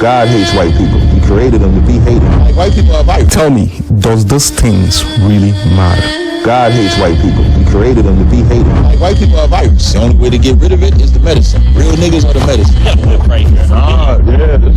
God hates white people. He created them to be hated. Like, white people are virus. Tell me, does these things really matter? God hates white people. He created them to be hated. Like, white people are virus. The only way to get rid of it is the medicine. Real niggas are the medicine. Right here. Yeah, this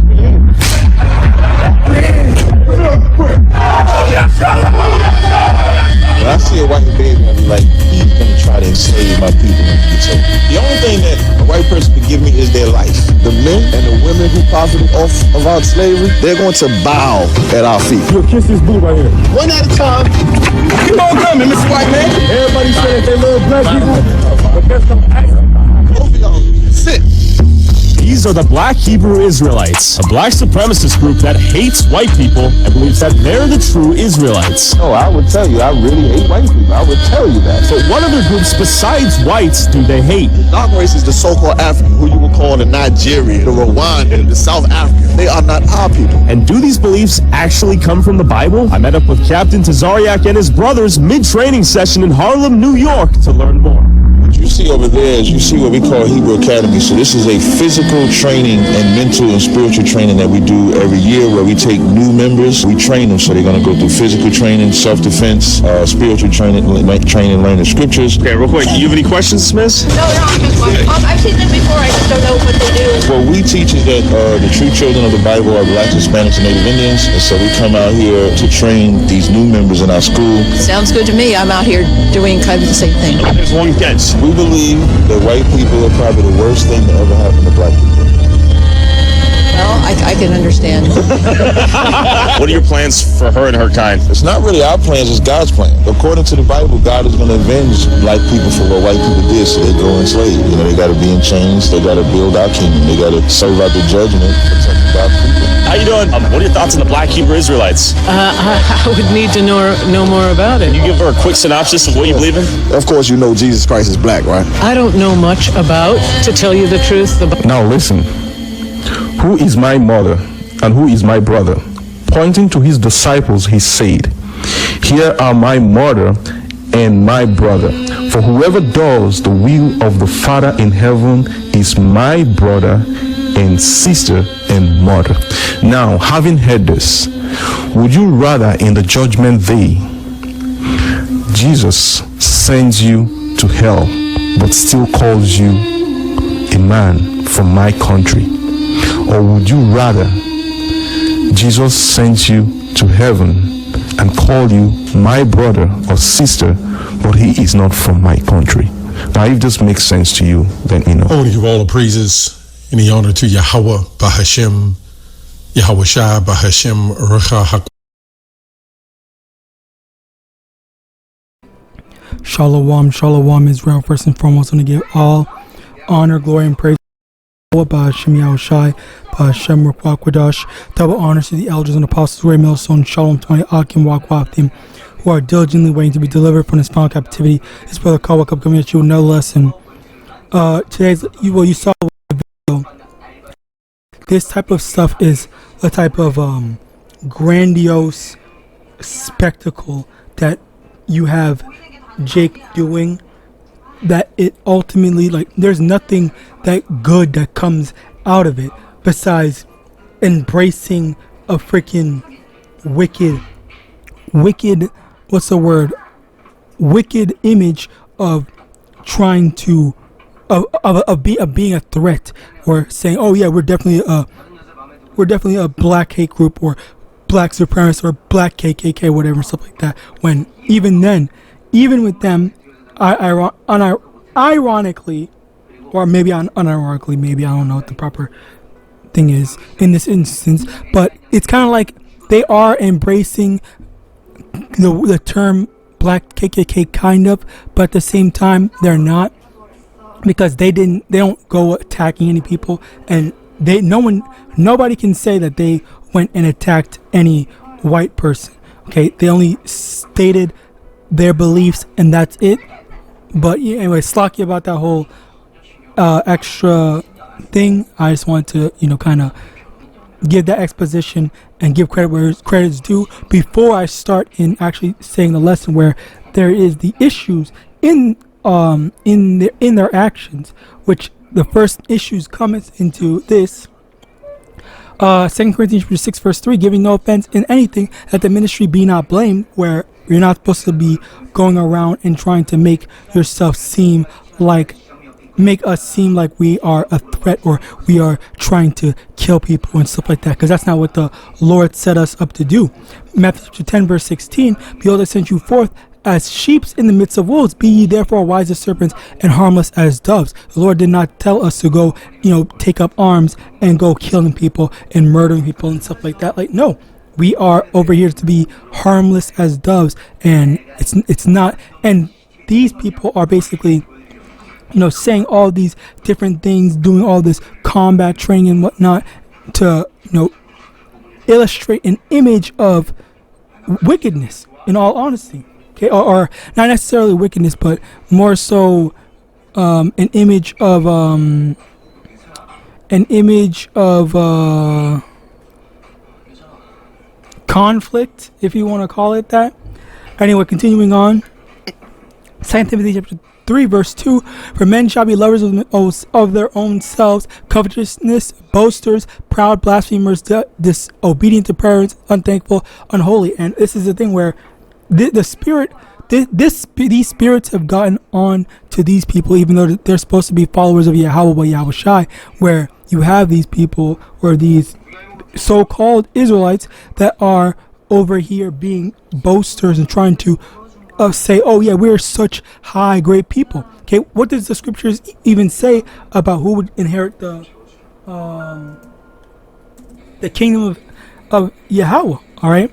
When I see a white baby, I be like, he's gonna try to enslave my people in the future. The only thing that a white person can give me is their life. The men and the women who profited off of our slavery, they're going to bow at our feet. You'll kiss this boo right here. One at a time. Keep on coming, Mr. White Man. Everybody says they love black people, but that's not Both of y'all, sit. These are the Black Hebrew Israelites, a black supremacist group that hates white people and believes that they're the true Israelites. Oh, I would tell you, I really hate white people. I would tell you that. But what other groups besides whites do they hate? Dark race is the so-called African, who you would call the Nigerian, the Rwandan, the South African. They are not our people. And do these beliefs actually come from the Bible? I met up with Captain Tazariak and his brothers mid-training session in Harlem, New York to learn more. What you see over there is you see what we call Hebrew Academy. So this is a physical training and mental and spiritual training that we do every year where we take new members, we train them. So they're going to go through physical training, self-defense, spiritual training, learn the scriptures. Okay, real quick, do you have any questions, Miss? No, I'm just wondering. I've seen them before, I just don't know what they do. What we teach is that the true children of the Bible are Blacks, Hispanics, and Native Indians. And so we come out here to train these new members in our school. Sounds good to me. I'm out here doing kind of the same thing. There's one catch. We believe that white people are probably the worst thing that ever happened to black people. Well, I can understand. What are your plans for her and her kind? It's not really our plans, it's God's plan. According to the Bible, God is going to avenge black people for what white people did, so they go enslaved. You know, they got to be in chains, they got to build our kingdom, they got to serve out the judgment, protect God's people. How you doing? What are your thoughts on the Black Hebrew Israelites? I would need to know more about it. Can you give her a quick synopsis of what you believe in? Of course, you know Jesus Christ is black, right? I don't know much about, to tell you the truth. Now listen, who is my mother and who is my brother? Pointing to his disciples, he said, here are my mother and my brother. For whoever does the will of the Father in heaven is my brother and sister and mother. Now, having heard this, would you rather in the judgment day, Jesus sends you to hell, but still calls you a man from my country? Or would you rather Jesus sends you to heaven and call you my brother or sister, but he is not from my country? Now, if this makes sense to you, then you know. I want to give all the praises and the honor to Yahawah, Bahashem, YAHAWASHI, Bahashem, Rucha. Shalom, shalom, Israel. First and foremost, I want to give all honor, glory, and praise to Bahashem Yahushai, Bahashem Rukwakwadosh. Double honors to the elders and apostles, Ray Millstone, Shalom 20, Akim Wakwaftim, who are diligently waiting to be delivered from this final captivity. His brother Kawakab coming at you with no lesson. Today's, you saw the video. This type of stuff is a type of grandiose spectacle that you have Jake doing, that it ultimately, like, there's nothing that good that comes out of it besides embracing a freaking wicked, what's the word, wicked image of trying to of being a threat, or saying, oh yeah, we're definitely a black hate group or black supremacist or black KKK, whatever, stuff like that. When even then, even with them, ironically, or maybe unironically, maybe, I don't know what the proper thing is in this instance, but it's kind of like they are embracing the term black KKK, kind of, but at the same time they're not, because they don't go attacking any people, and nobody can say that they went and attacked any white person. Okay, they only stated their beliefs and that's it. But yeah, anyway, slacky about that whole extra thing. I just wanted to, kind of give that exposition and give credit where credit's due before I start in actually saying the lesson, where there is the issues in their actions, which the first issues comes into this. 2 Corinthians 6 verse 3, giving no offense in anything, that the ministry be not blamed, where you're not supposed to be going around and trying to make yourself seem like, make us seem like we are a threat or we are trying to kill people and stuff like that, because that's not what the Lord set us up to do. Matthew 10 verse 16, behold, I sent you forth as sheep in the midst of wolves. Be ye therefore wise as serpents and harmless as doves. The Lord did not tell us to go, take up arms and go killing people and murdering people and stuff like that. Like, no, we are over here to be harmless as doves, and it's not. And these people are basically, saying all these different things, doing all this combat training and whatnot to, illustrate an image of wickedness. In all honesty. Okay, or not necessarily wickedness, but more so an image of conflict, if you want to call it that. Anyway, continuing on. 2 Timothy chapter 3 verse 2, for men shall be lovers of their own selves, covetousness, boasters, proud, blasphemers, disobedient to parents, unthankful, unholy. And this is the thing where these spirits have gotten on to these people, even though they're supposed to be followers of YAHAWAH, YAHAWASHI, where you have these people or these so-called Israelites that are over here being boasters and trying to say, oh yeah, we're such high, great people. Okay, what does the scriptures even say about who would inherit the kingdom of Yahweh? All right.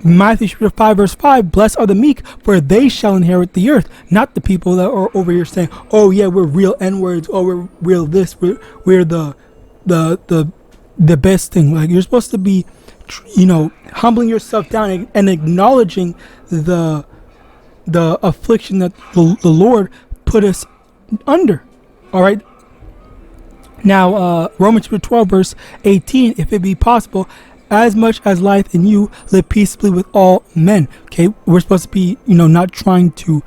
Matthew 5 verse 5, blessed are the meek, for they shall inherit the earth. Not the people that are over here saying, oh yeah, we're real N-words, oh we're real this, we're the best thing. Like, you're supposed to be, humbling yourself down and acknowledging the affliction that the Lord put us under. All right. Now, Romans 12 verse 18, if it be possible, as much as lieth in you, live peaceably with all men. Okay, we're supposed to be, not trying to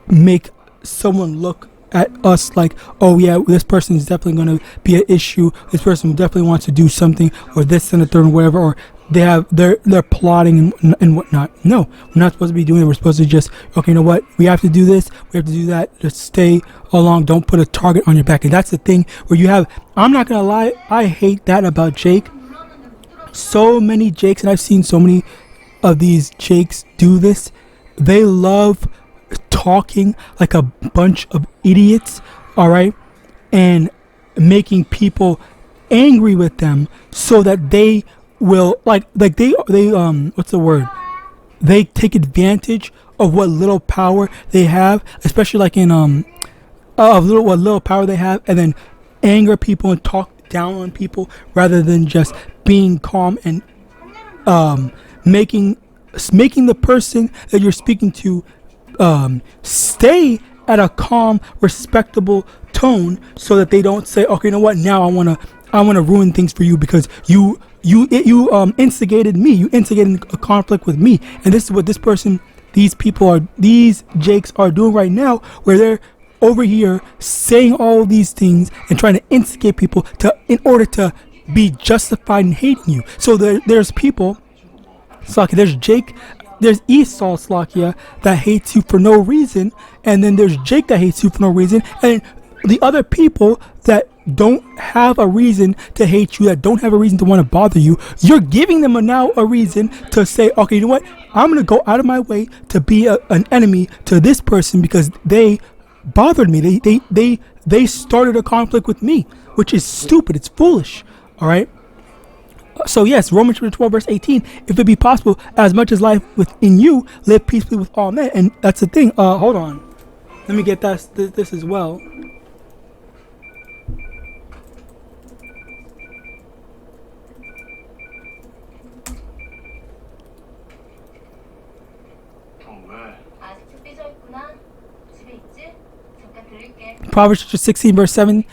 make someone look at us like, oh yeah, this person is definitely going to be an issue. This person definitely wants to do something, or this and the third, or whatever, or they're plotting and whatnot. No, we're not supposed to be doing it. We're supposed to just, okay, you know what? We have to do this. We have to do that. Just stay along. Don't put a target on your back. And that's the thing where you have. I'm not gonna lie. I hate that about Jake. So many Jakes, and I've seen so many of these Jakes do this. They love talking like a bunch of idiots, all right, and making people angry with them so that they will they what's the word? They take advantage of what little power they have, especially like in what little power they have, and then anger people and talk down on people rather than just being calm and making the person that you're speaking to stay at a calm, respectable tone, so that they don't say, okay, you know what, now I want to ruin things for you because you instigated me, you instigated a conflict with me. And this is what these Jakes are doing right now, where they're over here saying all these things and trying to instigate people in order to be justified in hating you. So there's people, Slakia, there's Jake, there's Esau, Slakia, that hates you for no reason, and then there's Jake that hates you for no reason, and the other people that don't have a reason to hate you, that don't have a reason to want to bother you, you're giving them now a reason to say, okay, you know what, I'm going to go out of my way to be an enemy to this person because they bothered me. They started a conflict with me, which is stupid. It's foolish. All right. So yes, Romans 12 verse 18, if it be possible, as much as life within you, live peacefully with all men. And that's the thing. Hold on, let me get this as well. Proverbs 16 verse 7,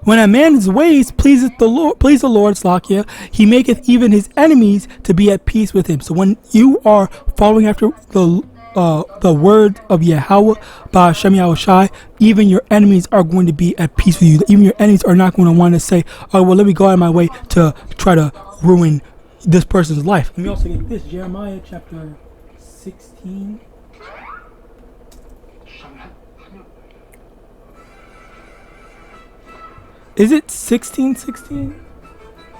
when a man's ways please the Lord, Slakia, he maketh even his enemies to be at peace with him. So when you are following after the the word of Yahweh, Ba'Shem Yahawashi, even your enemies are going to be at peace with you. Even your enemies are not going to want to say, oh, well, let me go out of my way to try to ruin this person's life. Let me also get this, Jeremiah chapter 16. Is it 16:16?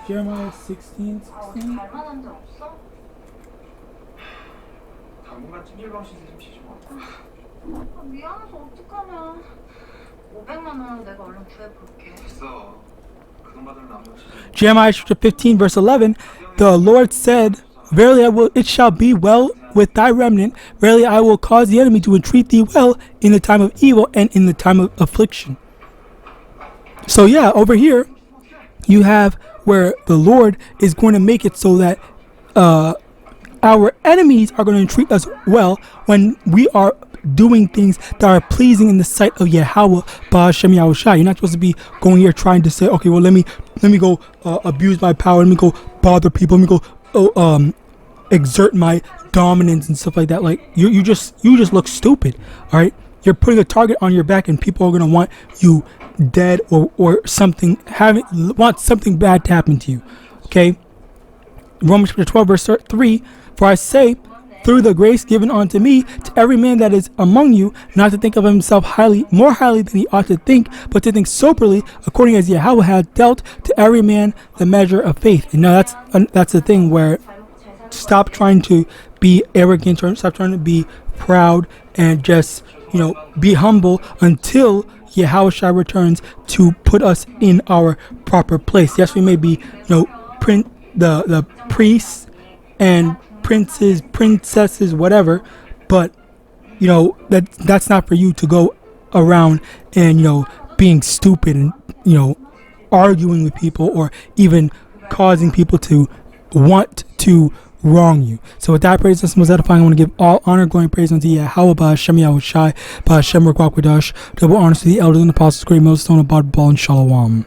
Jeremiah 16:16? 미안해서 어떡하냐. 500만 원은 내가 얼른 구해볼게. Jeremiah chapter 15 verse 11, the Lord said, verily it shall be well with thy remnant. Verily I will cause the enemy to entreat thee well in the time of evil and in the time of affliction. So yeah, over here you have where the Lord is going to make it so that our enemies are going to treat us well when we are doing things that are pleasing in the sight of Yahweh, Ba'Shem Yahawashi. You're not supposed to be going here trying to say, okay, well, let me go abuse my power, let me go bother people, let me go exert my dominance and stuff like that. Like you just look stupid. All right, you're putting a target on your back, and people are going to want you dead or something, want something bad to happen to you. Okay, Romans chapter 12 verse 3, for I say, through the grace given unto me, to every man that is among you, not to think of himself more highly than he ought to think, but to think soberly, according as Yahweh hath dealt to every man the measure of faith. And now that's the thing where stop trying to be arrogant, or stop trying to be proud, and just be humble until Yahawashi returns to put us in our proper place. Yes, we may be the priests and princes, princesses, whatever, but that's not for you to go around and being stupid and arguing with people, or even causing people to want to wrong you. So with that, praise and most edifying, I want to give all honor, glory, and praise unto Yahweh, Ba'Shem Yahawashi, Ba'Shem Ruach Double honors to the elders and apostles, great millstone, abad ball, and shalom.